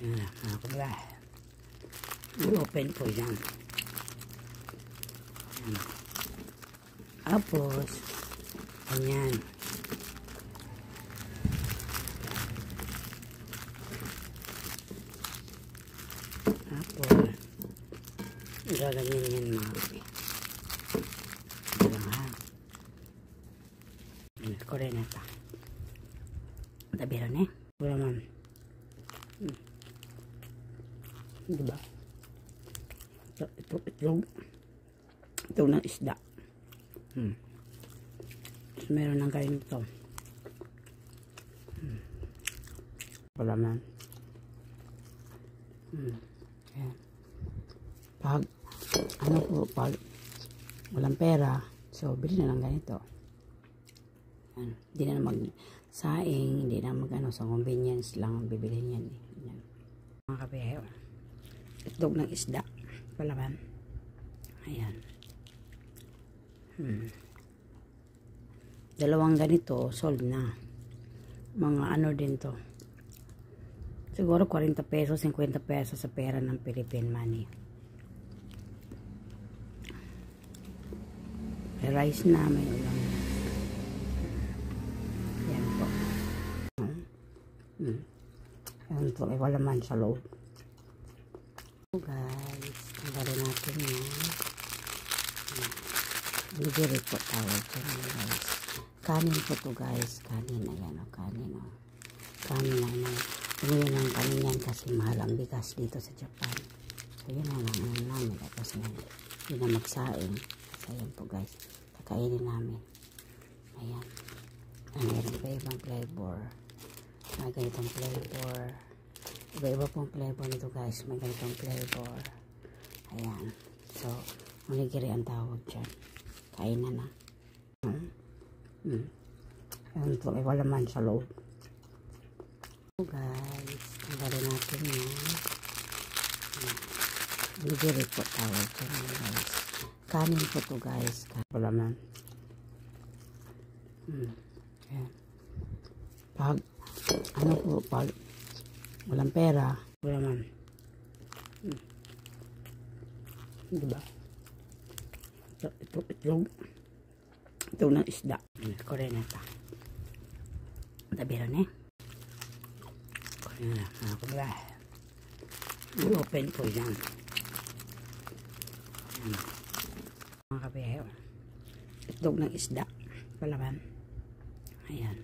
Ayan, mga kabla. I-open ko yan. Ayan. Tapos, ganyan. Tapos, gaganyan yan mga kabla. Diba ha? Ko rin ito. Tabi rin eh. Wala man. Diba? Ito ng isda. So, meron ng ganito. Wala man. Ayan. Pag walang pera, so bili na lang ganito. Hindi na mag-saing, hindi na mag-ano, sa convenience lang bibilihin yan. Mga kabeho, itlog ng isda, palaman. Ayan. Dalawang ganito, sold na. Mga ano din to. Siguro 40 pesos, 50 pesos sa pera ng Philippine money. May rice na, may ulam na. Yan po. Yan po, wala man sa loob. So guys, tanggalin natin yan. Binigiri po tawag ko guys. Kanin po to guys. Kanin, ayan o, kanin o. Kanin na yan. Tumulong ng kanin yan kasi mahal ang bigas dito sa Japan. So yun na lang namin. Tapos hindi na magsaing. So ayan po guys. Kakainin namin. Ayan. Meron pa ibang flavor. May ganitong flavor. Iba-iba pong flavor nito guys. May ganitong flavor. Ayan. So, onigiri ang tawag dyan. Kainan na. Ayan po. Wala man sa loob. So guys, tanggalin natin yan. Onigiri po tawag dyan guys. Kanin po to guys. Wala man. Ayan. Pag walang pera, wala man. Diba? Ito ng isda. Ko rin ito. Tabi rin eh. Ko rin na. Mga kabla. I-open ko yan. Mga kabeho. Itlog ng isda. Palaman. Ayan.